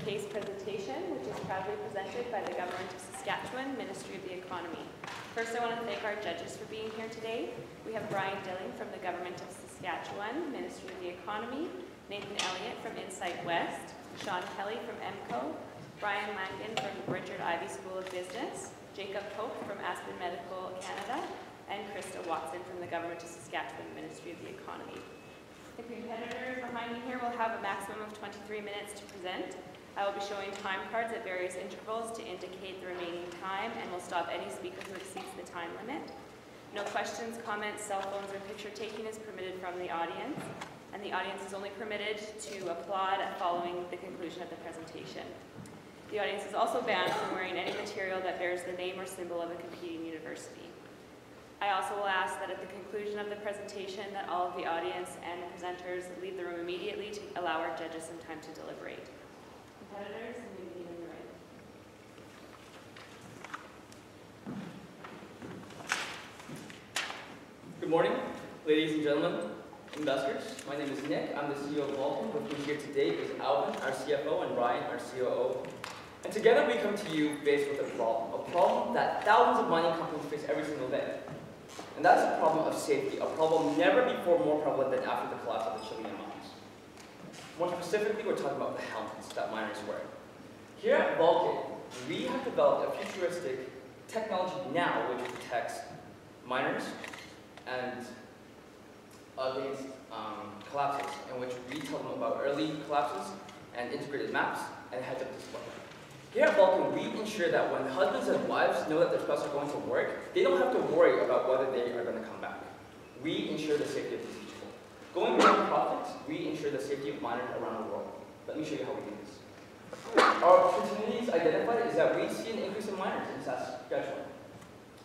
case presentation, which is proudly presented by the Government of Saskatchewan, Ministry of the Economy. First, I want to thank our judges for being here today. We have Brian Dilling from the Government of Saskatchewan, Ministry of the Economy, Nathan Elliott from Insight West, Sean Kelly from EMCO, Brian Langan from the Richard Ivey School of Business, Jacob Pope from Aspen Medical Canada, and Krista Watson from the Government of Saskatchewan, Ministry of the Economy. The competitors behind me here will have a maximum of 23 minutes to present. I will be showing time cards at various intervals to indicate the remaining time, and will stop any speaker who exceeds the time limit. No questions, comments, cell phones, or picture taking is permitted from the audience, and the audience is only permitted to applaud following the conclusion of the presentation. The audience is also banned from wearing any material that bears the name or symbol of a competing university. I also will ask that at the conclusion of the presentation that all of the audience and the presenters leave the room immediately to allow our judges some time to deliberate. Competitors, and we begin when you're ready. Good morning, ladies and gentlemen, investors. My name is Nick. I'm the CEO of Vulcan. With me here today is Alvin, our CFO, and Ryan, our COO. And together we come to you faced with a problem that thousands of mining companies face every single day. And that is the problem of safety, a problem never before more prevalent than after the collapse of the Chilean mines. More specifically, we're talking about the helmets that miners wear. Here at Vulcan, we have developed a futuristic technology now which protects miners and against collapses, in which we tell them about early collapses and integrated maps and heads-up display. Here at Vulcan, we ensure that when husbands and wives know that their spouses are going to work, they don't have to worry about whether they are going to come back. We ensure the safety of these people. Going beyond profits, we ensure the safety of miners around the world. Let me show you how we do this. Our opportunities identified is that we see an increase in miners in Saskatchewan.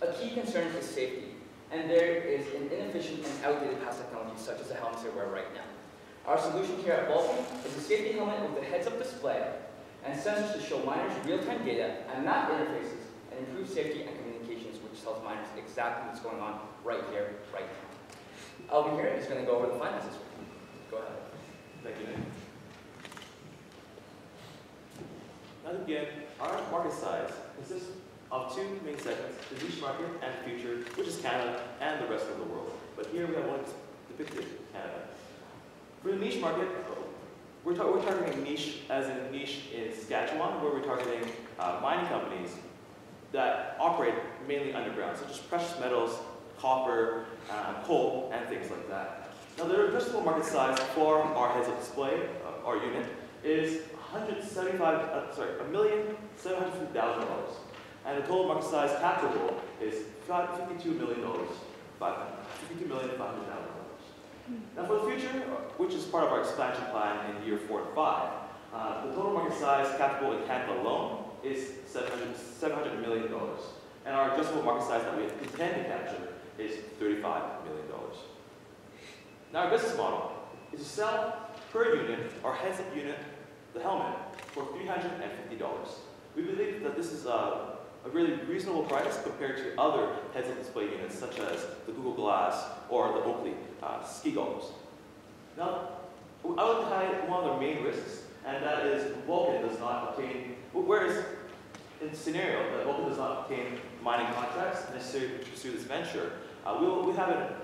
A key concern is safety, and there is an inefficient and outdated past technology such as the helmets they wear right now. Our solution here at Vulcan is a safety helmet with a heads-up display and sensors to show miners real-time data and map interfaces and improve safety and communications, which tells miners exactly what's going on right here, right now. Alvin here is going to go over the finances with you. Go ahead. Thank you, Nick. Now to begin, our market size consists of two main segments, the niche market and the future, which is Canada and the rest of the world. But here we have one depicted, Canada. For the niche market, we're targeting niche as in niche in Saskatchewan, where we're targeting mining companies that operate mainly underground, such as precious metals, copper, coal, and things like that. Now, the addressable market size for our heads-up display, our unit, is $1,750,000, and the total market size capturable is $52 million, $52,500,000. Now for the future, which is part of our expansion plan in year 4 and 5, the total market size capturable in Canada alone is $700 million. And our addressable market size that we intend to capture is $35 million. Now our business model is to sell per unit, our heads-up unit, the helmet, for $350. We believe that this is a really reasonable price compared to other heads-up display units such as the Google Glass or the Oakley ski goggles. Now, I would like to highlight one of the main risks, and that is Vulcan does not obtain, whereas in the scenario that Vulcan does not obtain mining contracts necessary to pursue this venture, we have a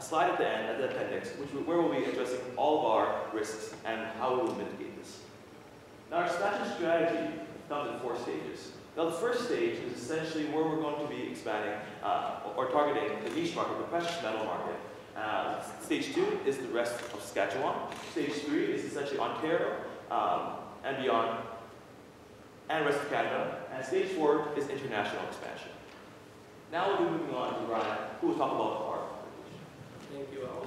slide at the end, at the appendix, where we'll be addressing all of our risks and how we will mitigate this. Now, our expansion strategy comes in 4 stages. Now, the first stage is essentially where we're going to be expanding or targeting the niche market, the precious metal market. Stage 2 is the rest of Saskatchewan. Stage 3 is essentially Ontario and beyond, and the rest of Canada. And stage 4 is international expansion. Now we'll be moving on to Ryan, who will talk about our competition. Thank you, Al.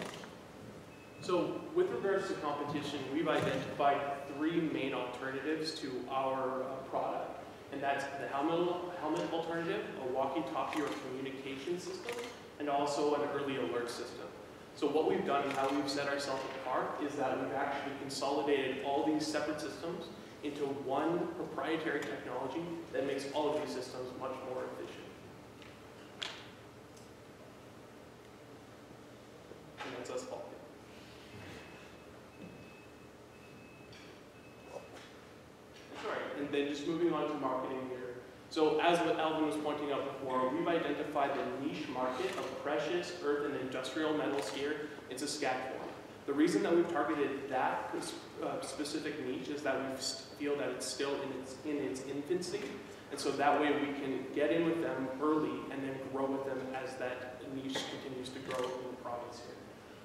So, with regards to competition, we've identified 3 main alternatives to our product. And that's the helmet alternative, a walkie-talkie or communication system, and also an early alert system. So what we've done and how we've set ourselves apart is that we've actually consolidated all these separate systems into one proprietary technology that makes all of these systems much more efficient. And that's us all. then just moving on to marketing here. So as what Alvin was pointing out before, we've identified the niche market of precious earth and industrial metals here in Saskatchewan. The reason that we've targeted that specific niche is that we feel that it's still in its infancy, and so that way we can get in with them early and then grow with them as that niche continues to grow in the province here.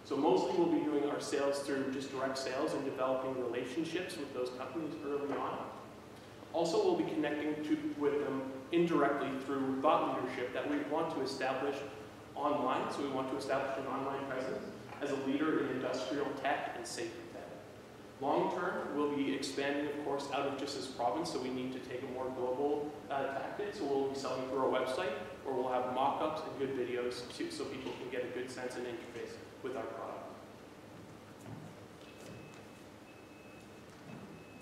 So mostly we'll be doing our sales through just direct sales and developing relationships with those companies early on. Also, we'll be connecting with them indirectly through thought leadership that we want to establish online. So we want to establish an online presence as a leader in industrial tech and safety tech. Long term, we'll be expanding, of course, out of just this province, so we need to take a more global tactic. So we'll be selling through our website, where we'll have mock-ups and good videos so people can get a good sense and interface with our product.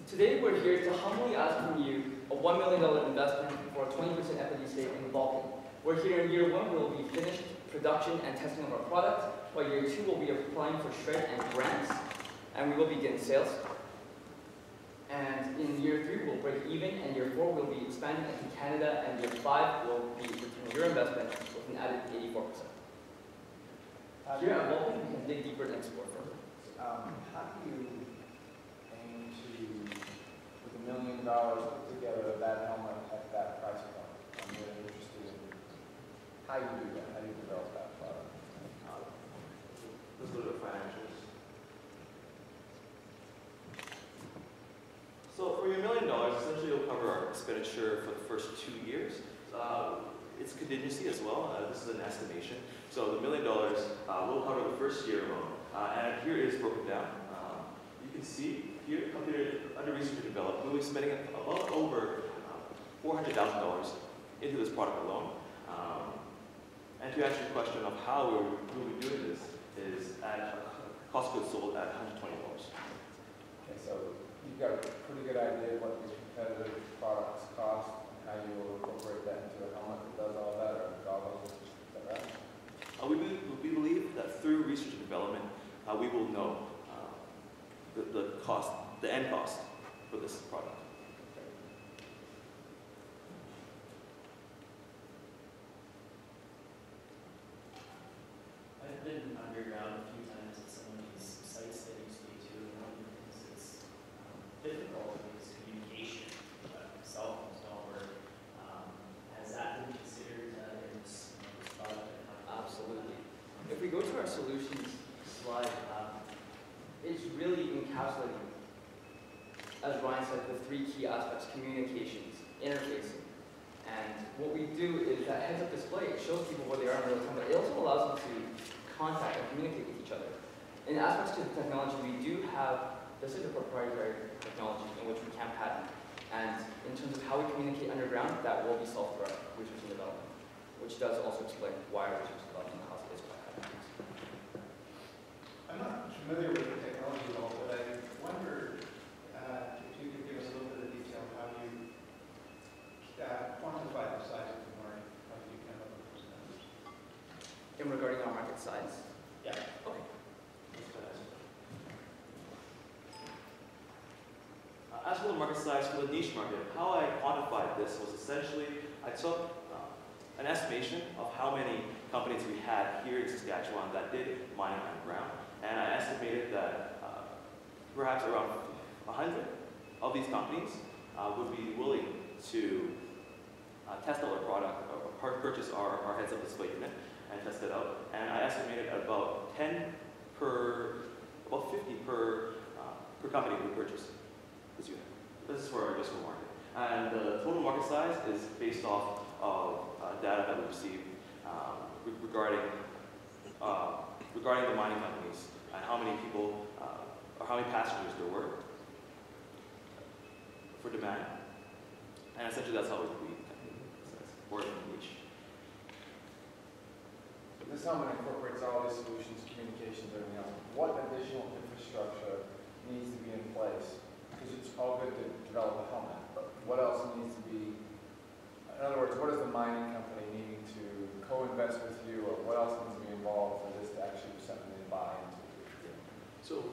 Today we're here to humbly ask from you a $1 million investment for a 20% equity stake in Vulcan. We're here in year 1, we'll be finished production and testing of our product, while year 2 we'll be applying for shred and grants, and we will begin sales. And in year 3 we'll break even, and year 4 we'll be expanding into Canada, and year 5 will be returning your investment with an added 84%. Here at Vulcan, we can dig deeper and explore further. How do you aim to, with $1 million, put together that helmet at that price point? I'm really interested in how you do that, how you develop that product. Let's look at financials. So for your $1 million, essentially you'll cover our expenditure for the first 2 years. It's contingency as well. This is an estimation. So the $1 million will cover the first year alone. And here it is broken down. You can see here, under research and development, we'll be spending about over $400,000 into this product alone. And to answer your question of how we'll be doing this is at a cost of goods sold at $120. Okay, so you've got a pretty good idea of what your competitive products cost and how you will incorporate that into a helmet that does all that, or goggles, is that right? We believe that through research and development, we will know the cost, the end cost for this product. I've been underground a few times at some of these sites that you speak to, and one of the things that's difficult is communication. Cell phones don't work. Has that been considered in this product? Absolutely. If we go to our solutions slide, it's really encapsulating, as Ryan said, the 3 key aspects: communications, interfacing. And what we do is that heads-up display, it shows people where they are in real time, but it also allows them to contact and communicate with each other. In aspects to the technology, we do have, this is a proprietary technology in which we can patent. And in terms of how we communicate underground, that will be solved through our research and development, which does also explain why our research and development cost is quite high. I'm not familiar with the technology at all, but I wonder if you could give us a little bit of detail on how you quantify the size of the market. How do you come up with those numbers? In regarding our market size? Yeah. Okay. As for the market size for the niche market, how I quantified this was essentially I took an estimation of how many companies we had here in Saskatchewan that did mining underground, and I estimated that perhaps around 100 of these companies would be willing to test out our product, or purchase our heads-up display unit and test it out. And I estimated about 50 per company who purchase this unit. This is for our addressable market. And the total market size is based off of data that we received regarding the mining companies and how many people or how many passengers there were for demand. And essentially that's how we work in niche. This helmet incorporates all these solutions, communications, everything else. What additional infrastructure needs to be in place? Because it's all good to develop a helmet, but what else needs to be, in other words, what is the mining company needing to co-invest with you, or what else needs to be involved for this to actually be something they buy into? So,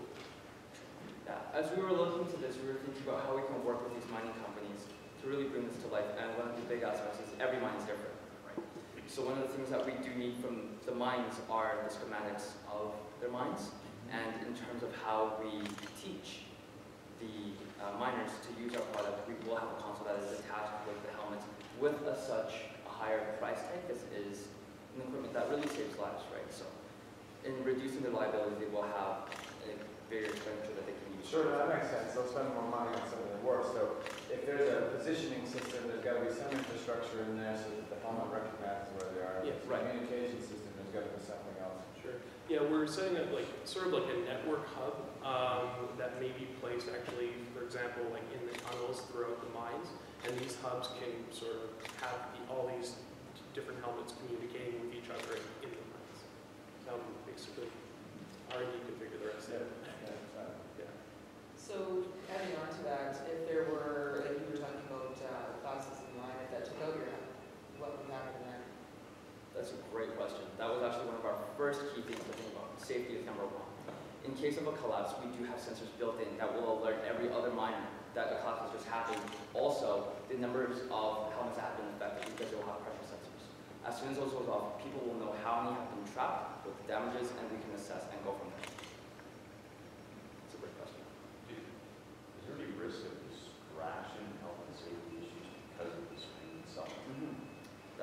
yeah, as we were looking into this, we were thinking about how we can work with these mining companies. really bring this to life, and one of the big aspects is every mine is different, right? So one of the things that we do need from the mines are the schematics of their mines, and in terms of how we teach the miners to use our product, we will have a console that is attached with the helmet with such a higher price tag. This is an equipment that really saves lives, right? So in reducing the liability, they will have a bigger expenditure that they can use. Sure, that makes sense. They'll spend more money on something that works. So if there's a positioning system, there's got to be some infrastructure in there so that the helmet recognizes where they are. Yeah, If it's a right. communication system, there's got to be something else. Sure. Yeah, we're setting up like sort of like a network hub that may be placed actually, for example, like in the tunnels throughout the mines, and these hubs can sort of have all these different helmets communicating with each other in the mines. So basically, R&D can figure the rest out. Yeah. So adding on to that, if there were, like you were talking about classes in line, if that took out your helmet, what would happen then? That's a great question. That was actually one of our first key things to think about. Safety is number one. In case of a collapse, we do have sensors built in that will alert every other miner that a collapse has just happened. Also, the numbers of helmets that have been affected because they will have pressure sensors. As soon as those goes off, people will know how many have been trapped with the damages, and we can assess and go from there. It's a great question. Is there any risk of distraction, health and safety issues because of the screen itself?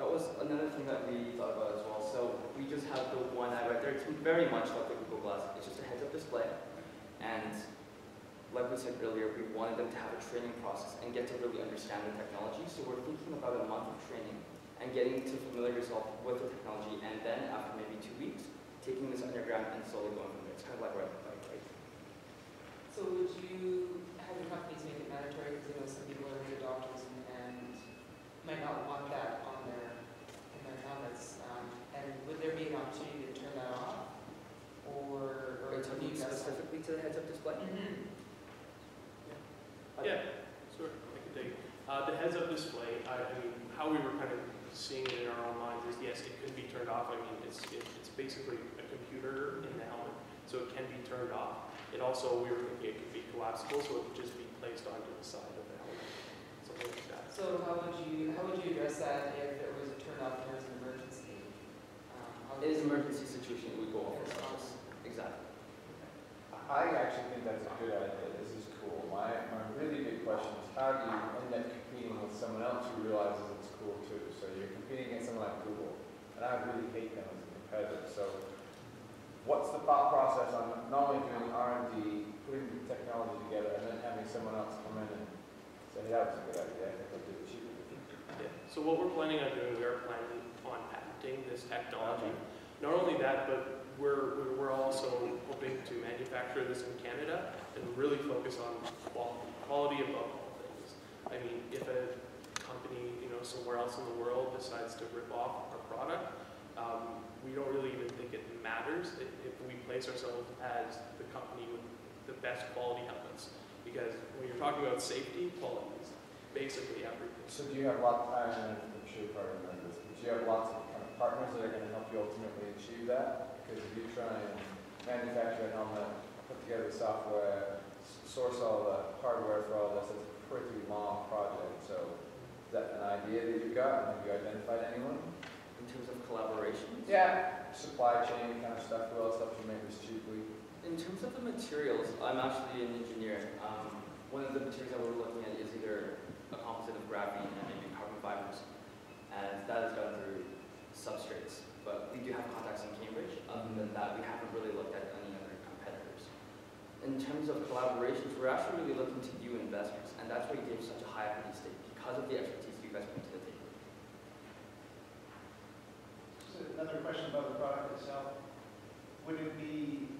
That was another thing that we thought about as well. So we just have the one eye right there. It's very much like the Google Glass. It's just a heads-up display. And like we said earlier, we wanted them to have a training process and get to really understand the technology. So we're thinking about a month of training and getting to familiar yourself with the technology. And then after maybe 2 weeks, taking this underground and slowly going from there. It's kind of like riding a bike, right? So would you have your companies make it mandatory, because you know some people are into doctors and might not want that on their helmets, and would there be an opportunity to turn that off? Or Are you talking specifically to the heads-up display? Yeah, sure. I can take it. The heads-up display. I mean, how we were kind of seeing it in our own minds is yes, it could be turned off. I mean, it's basically a computer in the helmet, so it can be turned off. It also, we were thinking it could be collapsible, so it could just be placed onto the side of the helmet, something like that. So how would you address that if there was a turn off and there was an emergency? It is an emergency situation. We go off the surface. Exactly. I actually think that's a good idea. This is cool. My really big question is how do you end up competing with someone else who realizes it's cool too? So you're competing against someone like Google, and I really hate them as a competitor. So what's the thought process on not only doing R&D, putting the technology together, and then having someone else come in and say, hey, that was a good idea. I think I'll do it cheaper. Yeah. So what we're planning on doing, we are planning on patenting this technology. Not only that, but we're also hoping to manufacture this in Canada and really focus on quality above all things. I mean, if a company, somewhere else in the world decides to rip off our product, we don't really even think it matters if we place ourselves as the company with the best quality helmets. Because when you're talking about safety, quality is basically everything. So do you have lots I'm sure you probably remember this, but do you have lots of kind of partners that are going to help you ultimately achieve that? Because if you try and manufacture a helmet, put together the software, source all the hardware for all this, it's a pretty long project. So is that an idea that you've got? Have you identified anyone? In terms of collaborations? Yeah. Supply chain kind of stuff. Who else helps you make this cheaply? In terms of the materials, I'm actually an engineer. One of the materials that we're looking at is either a composite of graphene and maybe carbon fibers, and that is done through substrates. But we do have contacts in Cambridge. Other than that, we haven't really looked at any other competitors. In terms of collaborations, we're actually really looking to you investors, and that's why you gave such a high equity stake, because of the expertise you guys bring to the table. So another question about the product itself. Would it be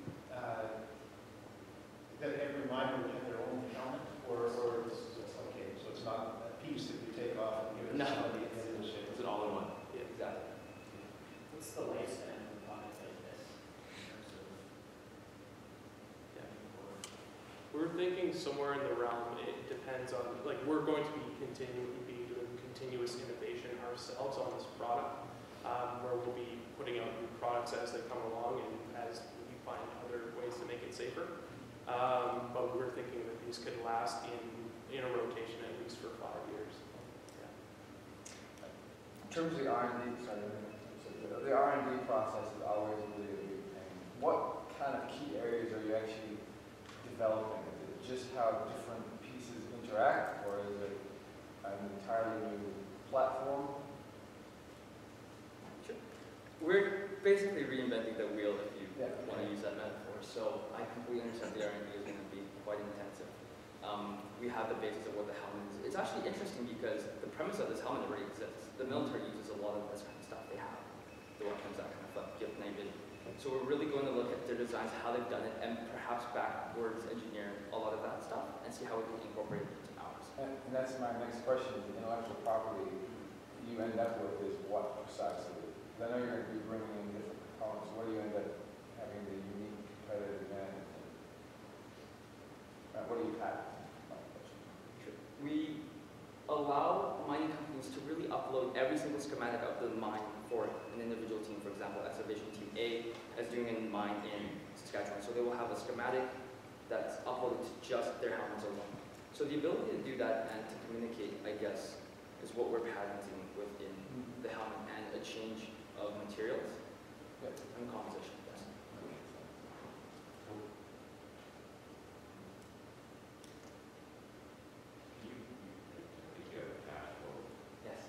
that every miner would have their own helmet, or okay, so it's not a piece that you take off and give it to somebody at the end of the ship? It's an all-in-one. Yeah, exactly. What's the lifespan of a product like this in terms of We're thinking somewhere in the realm, it depends on, like, we're going to be doing continuous innovation ourselves on this product, where we'll be putting out new products as they come along and as we find other ways to make it safer. But we're thinking that these could last in a rotation at least for 5 years. terms of the R&D, the R&D process is always really a big thing. What kind of key areas are you actually developing? Is it just how different pieces interact, or is it an entirely new platform? We're basically reinventing the wheel, if you Yeah. want to use that metaphor. So I completely understand the R&D is going to be quite intensive. We have the basis of what the helmet is. It's actually interesting because the premise of this helmet already exists. The military uses a lot of this kind of stuff. They have the weapons, that kind of stuff, gift name it. So we're really going to look at their designs, how they've done it, and perhaps backwards engineer a lot of that stuff and see how we can incorporate it into ours. And that's my next question. The intellectual property you end up with is what precisely? Because I know you're going to be bringing in different components. What do you end up having the unique competitive advantage in? What do you patent? We allow mining companies to really upload every single schematic of the mine for an individual team. For example, excavation team A is doing a mine in Saskatchewan. So they will have a schematic that's uploaded to just their helmets alone. So the ability to do that and to communicate, I guess, is what we're patenting within the helmet, and a change of materials and composition. Yes.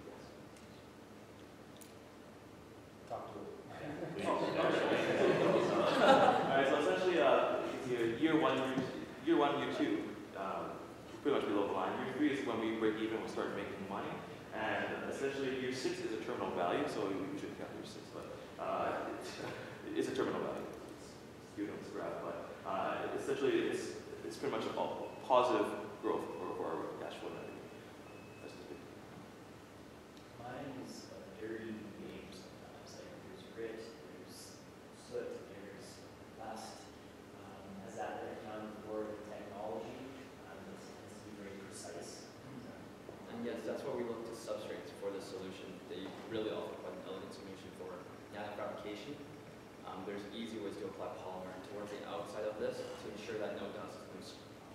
Yes. Talk to it. Alright, so essentially, you can see year one, year two, pretty much below the line. Year three is when we break even, we'll start making money. And essentially, year six is a terminal value, so we should count year six, but it's a terminal value. You know, it's graph, but essentially, it's pretty much a positive growth for our cash flow. That's the big. Mine is a dirty game sometimes. Like there's grit, there's soot, there's dust. Has that been accounted for the technology? It tends to be very precise. And yes, that's why we look to substrates for this solution. They really offer quite an elegant solution for nanofabrication. There's easy ways to apply polymer towards the outside of this to ensure that no dust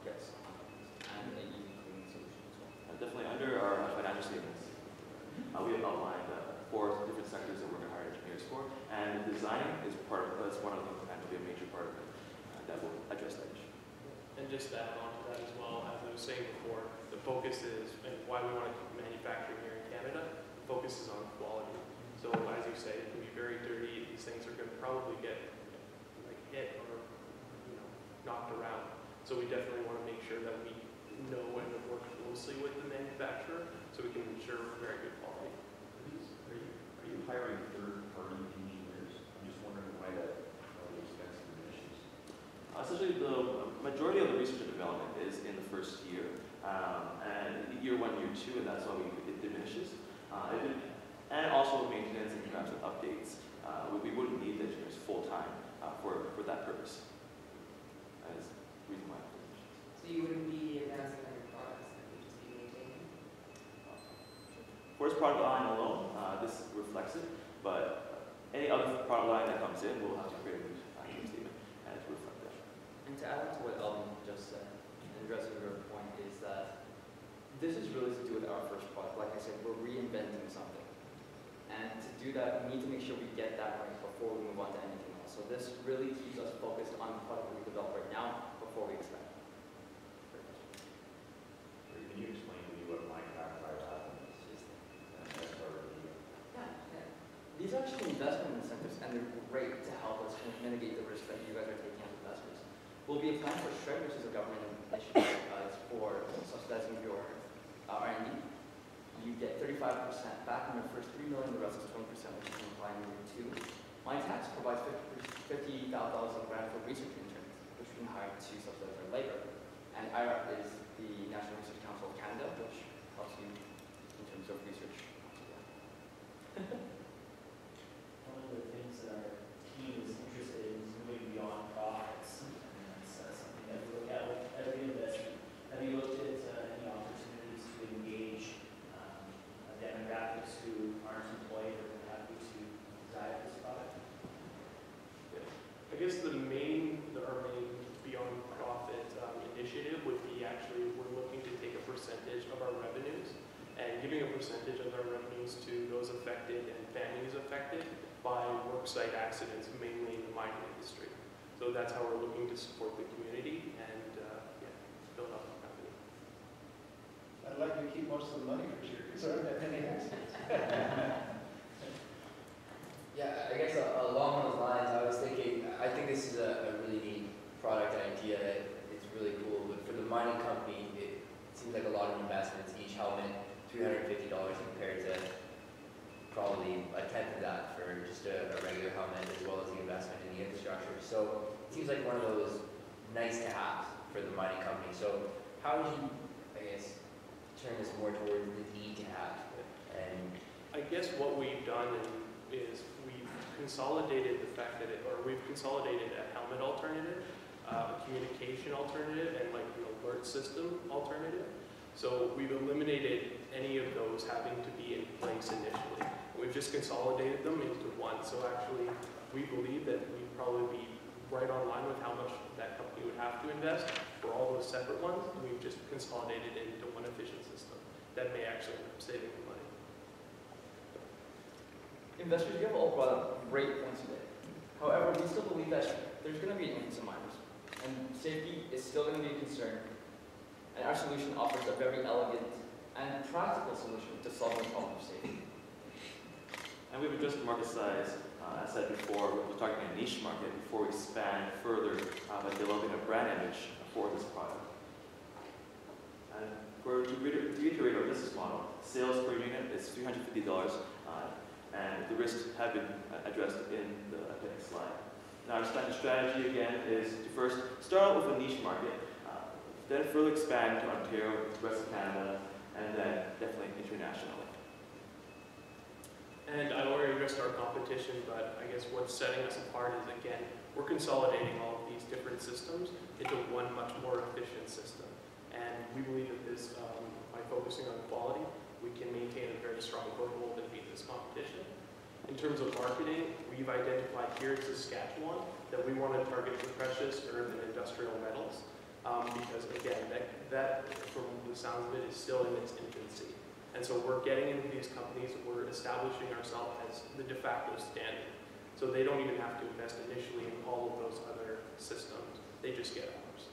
gets on it, and an easy cleaning solution as well. Definitely under our financial statements, we have outlined 4 different sectors that we're going to hire engineers for, and designing is that's one of them, and will be a major part of it that will address that issue. And just to add on to that as well, as I was saying before, the focus is, and why we want to manufacture here in Canada, the focus is on quality. So as you say, it can be very dirty. These things are going to probably get like hit or knocked around. So we definitely want to make sure that we know and work closely with the manufacturer so we can ensure very good quality. Are you hiring third-party engineers? I'm just wondering why that probably expensive emissions. Essentially, the majority of the research and development is in the first year, and year 1, year 2, and that's why it diminishes. And also maintenance and perhaps with updates. We wouldn't need the engineers full-time for that purpose. That is the reason why. So you wouldn't be advancing on your products, and you'd just be maintaining? For this product line alone, this reflects it, but any other product line that comes in, we'll have to create a new statement and to reflect that. And to add on to what Elvin just said, and addressing your point, is that this is really to do with our first product. Like I said, we're reinventing something. And to do that, we need to make sure we get that right before we move on to anything else. So this really keeps us focused on the product that we develop right now before we expand. Can you explain to me what Minecraft 5,000 is? And that's part of the deal. Yeah. These are actually investment incentives, and they're great to help us kind of mitigate the risk that you guys are taking as investors. We'll be applying for SHRED, which is a government initiative. It's for subsidizing your R&D. You get 35% back on your first $3 million, the rest is 20%, which you can apply in year 2. MineTax provides $50,000 grant for research interns, which we can hire to subsidize our labor. And IRAP is the National Research Council of Canada, which helps you in terms of research. One of the things that our team is interested in is moving beyond profits. And that's something that we look at with every investment. Have you looked at any opportunities to engage demographics who aren't employed or happy to drive this product? I guess our main beyond actually, we're looking to take a percentage of our revenues and giving a percentage of our revenues to those affected and families affected by worksite accidents, mainly in the mining industry. So that's how we're looking to support the community and build up the company. I'd like to keep most of the money for sure, because there aren't that many accidents. Yeah, I guess along those lines, I was thinking, I think this is a really neat product idea. It's really cool, but for the mining company, it seems like a lot of investments. Each helmet, $350 compared to probably a tenth of that for just a regular helmet, as well as the investment in the infrastructure. So it seems like one of those nice to have for the mining company. So how would you, I guess, turn this more towards the need to have? And I guess what we've done is we've consolidated the fact that we've consolidated a helmet alternative, a communication alternative, and like an alert system alternative. So we've eliminated any of those having to be in place initially. We've just consolidated them into one. So actually, we believe that we'd probably be right on line with how much that company would have to invest for all those separate ones. We've just consolidated it into one efficient system that may actually end up saving them money. Investors, you have all brought up great points today. However, we still believe that there's going to be an influx of miners, and safety is still going to be a concern. And our solution offers a very elegant and practical solution to solve the problem of safety. And we've adjusted market size, as I said before, we're targeting a niche market before we expand further by developing a brand image for this product. And to reiterate our business model, sales per unit is $350, and the risks have been addressed in the appendix slide. Now, our expansion strategy, again, is to first start out with a niche market, then further expand to Ontario, the rest of Canada, and then definitely internationally. And I already addressed our competition, but I guess what's setting us apart is, again, we're consolidating all of these different systems into one much more efficient system. And we believe that this, by focusing on quality, we can maintain a very strong foothold and beat this competition. In terms of marketing, we've identified here in Saskatchewan that we want to target the precious earth and industrial metals. Because again, that from the sounds of it is still in its infancy. And so we're getting into these companies, we're establishing ourselves as the de facto standard. So they don't even have to invest initially in all of those other systems, they just get ours.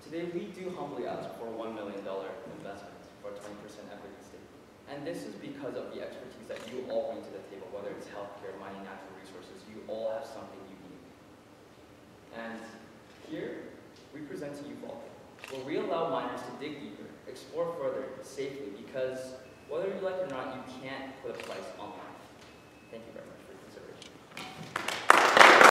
Today, we do humbly ask for a $1 million investment for a 20% equity stake. And this is because of the expertise that you all bring to the table, whether it's healthcare, mining, natural resources, you all have something unique. And here, we present to you Vulcan, where we allow miners to dig deeper, explore further safely, because whether you like it or not, you can't